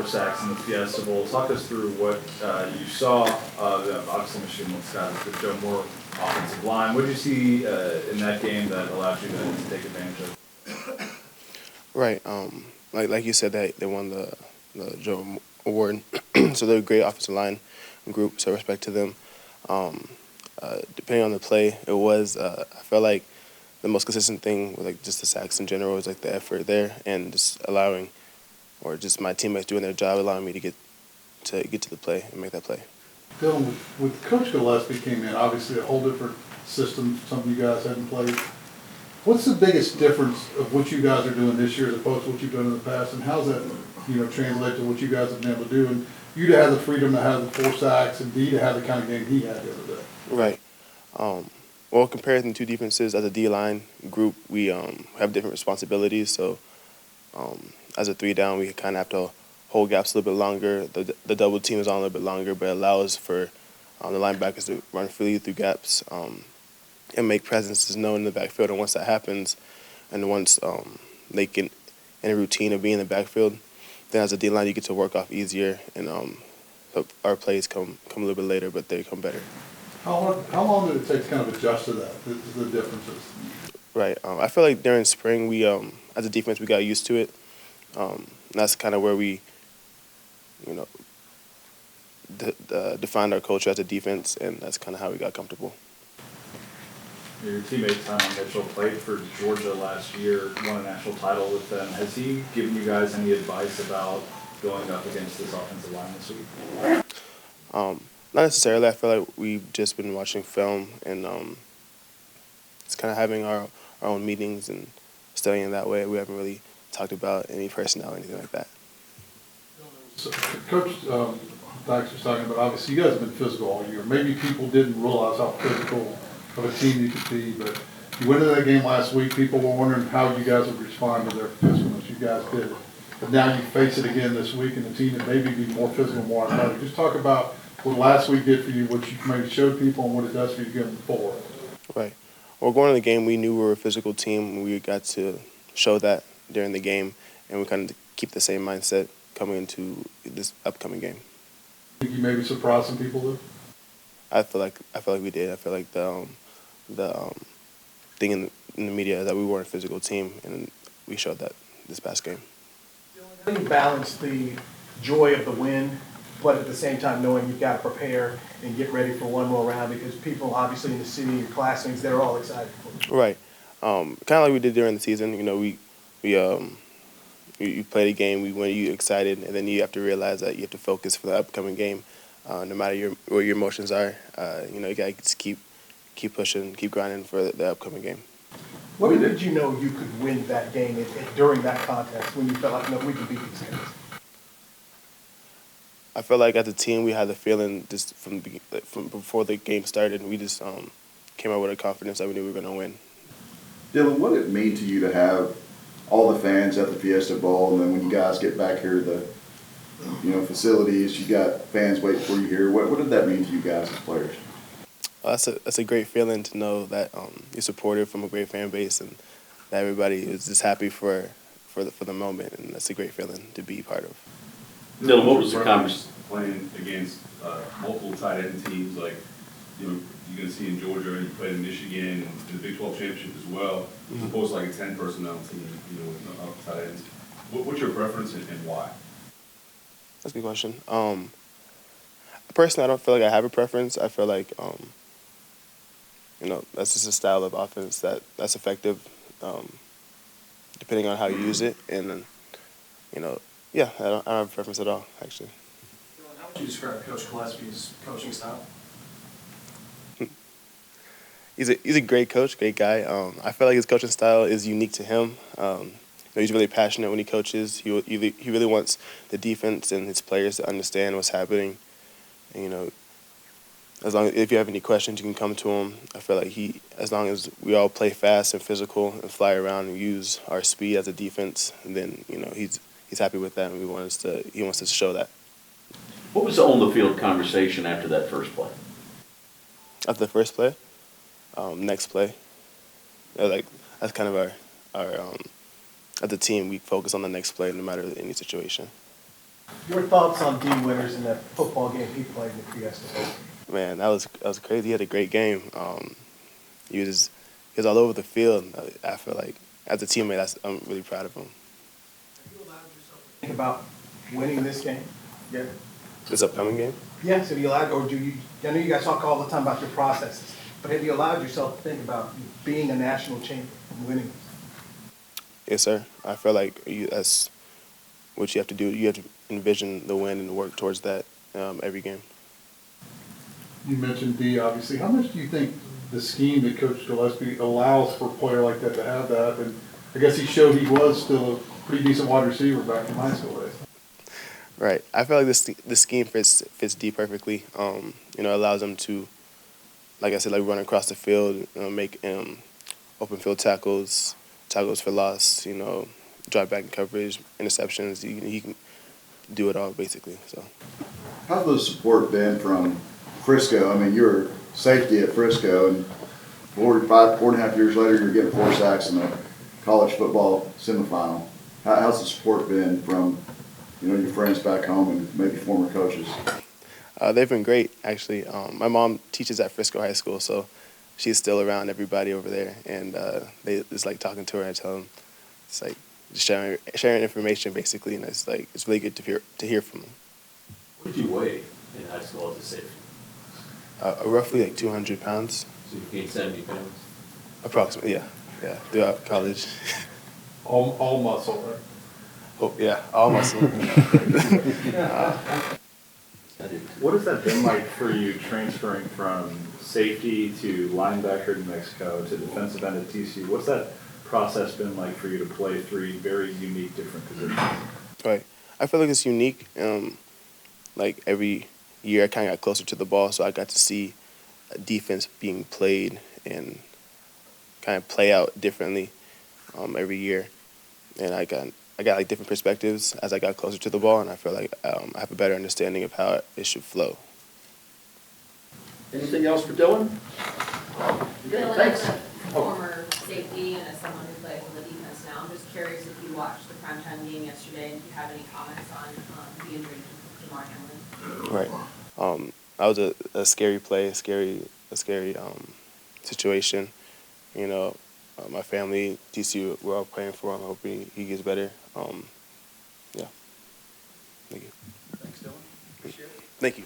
sacks in the Fiesta Bowl. Talk us through what you saw. Obviously, Michigan wants to show more offensive line. What did you see in that game that allowed you to take advantage of? Right. Like you said, they won the Joe Award, so they're a great offensive line group. So respect to them. Depending on the play, it was I felt like the most consistent thing with like just the sacks in general was like the effort there and just allowing, or just my teammates doing their job, allowing me to get to the play and make that play. Dylan, with Coach Gillespie came in, obviously a whole different system, something you guys hadn't played. What's the biggest difference of what you guys are doing this year as opposed to what you've done in the past, and how's that, translate to what you guys have been able to do, and you to have the freedom to have the 4 sacks, and D to have the kind of game he had the other day? Right. Well, compared to the two defenses, as a D-line group, we have different responsibilities. So as a 3-down, we kind of have to hold gaps a little bit longer. The double team is on a little bit longer, but it allows for the linebackers to run freely through gaps and make presences known in the backfield. And once that happens, and once they get in a routine of being in the backfield, then as a D-line, you get to work off easier, and so our plays come a little bit later, but they come better. How long did it take to kind of adjust to that, the differences? Right. I feel like during spring, we as a defense, we got used to it. That's kind of where we, defined our culture as a defense, and that's kind of how we got comfortable. Your teammate Tyler Mitchell played for Georgia last year, won a national title with them. Has he given you guys any advice about going up against this offensive line this week? Not necessarily. I feel like we've just been watching film and just kind of having our own meetings and studying that way. We haven't really talked about any personnel or anything like that. So, Coach Dax was talking about, obviously you guys have been physical all year. Maybe people didn't realize how physical of a team you could be, but you went into that game last week, people were wondering how you guys would respond to their physicalness. You guys did. But now you face it again this week, and the team that maybe be more physical, more athletic. Just talk about what last week did for you, what you maybe showed people, and what it does for you going forward. Right. Well, going into the game, we knew we were a physical team. We got to show that during the game, and we kind of keep the same mindset coming into this upcoming game. Think you maybe surprised some people, though? I feel like we did. I feel like the thing in the media is that we weren't a physical team, and we showed that this past game. How do you balance the joy of the win, but at the same time knowing you've got to prepare and get ready for one more round, because people obviously in the city, your classmates, they're all excited for you? Right. Kind of like we did during the season. You play the game, we win, you excited, and then you have to realize that you have to focus for the upcoming game. No matter where your emotions are, you gotta just keep pushing, keep grinding for the upcoming game. When did you know you could win that game during that contest, when you felt like, no, we can beat these guys? I felt like as a team we had the feeling just from before the game started. We just came out with a confidence that we knew we were going to win. Dylan, what did it mean to you to have all the fans at the Fiesta Bowl, and then when you guys get back here to the facilities, you got fans waiting for you here? What did that mean to you guys as players? That's a great feeling to know that you're supported from a great fan base, and that everybody is just happy for the moment, and that's a great feeling to be part of. Dylan, what was the conversation playing against multiple tight end teams like you're going to see in Georgia, and you played in Michigan and the Big 12 championship as well, as opposed to like a 10 personnel team, with tight ends. What's your preference and why? That's a good question. Personally, I don't feel like I have a preference. I feel like that's just a style of offense that's effective, depending on how you use it, and yeah, I don't have a preference at all, actually. How would you describe Coach Gillespie's coaching style? He's a great coach, great guy. I feel like his coaching style is unique to him. He's really passionate when he coaches. He really wants the defense and his players to understand what's happening. And, if you have any questions, you can come to him. I feel like as long as we all play fast and physical and fly around and use our speed as a defense, then he's happy with that, and he wants to show that. What was the on-the-field conversation after that first play? After the first play, next play. That's kind of our as a team, we focus on the next play no matter any situation. Your thoughts on D. Winters in that football game he played in the Fiesta Bowl? Man, that was crazy. He had a great game. He was all over the field. I feel like as a teammate, I'm really proud of him. Have you allowed yourself to think about winning this game? Yeah. This upcoming game? Yes, have you allowed, or do you, I know you guys talk all the time about your processes, but have you allowed yourself to think about being a national champion and winning? Yes, sir. I feel like that's what you have to do. You have to envision the win and work towards that every game. You mentioned D, obviously. How much do you think the scheme that Coach Gillespie allows for a player like that to have that? And I guess he showed he was still a pretty decent wide receiver back in high school days. Right. I feel like the scheme fits D perfectly. It allows him to, like I said, like run across the field, make open field tackles for loss, drive back in coverage, interceptions. He can do it all basically. So. How's the support been from Frisco? I mean, you were safety at Frisco, and 4.5 years later, you're getting 4 sacks in a college football semifinal. How's the support been from, your friends back home and maybe former coaches? They've been great, actually. My mom teaches at Frisco High School, so she's still around everybody over there, and it's like talking to her and tell them, it's like just sharing information basically, and it's really good to hear from them. What did you weigh in high school as a safety? Roughly like 200 pounds. So you gained 70 pounds? Approximately, yeah, throughout college. All muscle, right? Oh, yeah, all muscle. What has that been like for you transferring from safety to linebacker in Mexico to defensive end at TCU? What's that process been like for you to play 3 very unique different positions? Right. I feel like it's unique. Like every year I kind of got closer to the ball, so I got to see defense being played and kind of play out differently every year. And I got like different perspectives as I got closer to the ball, and I feel like I have a better understanding of how it should flow. Anything else for Dylan? Dylan, Thanks. as a former safety and as someone who plays on the defense now, I'm just curious if you watched the primetime game yesterday and if you have any comments on the injury to Damar Hamlin. Right. That was a scary play, a scary situation. My family, TCU, we're all praying for him. Hoping he gets better. Yeah. Thank you. Thanks, Dylan. Appreciate it. Thank you.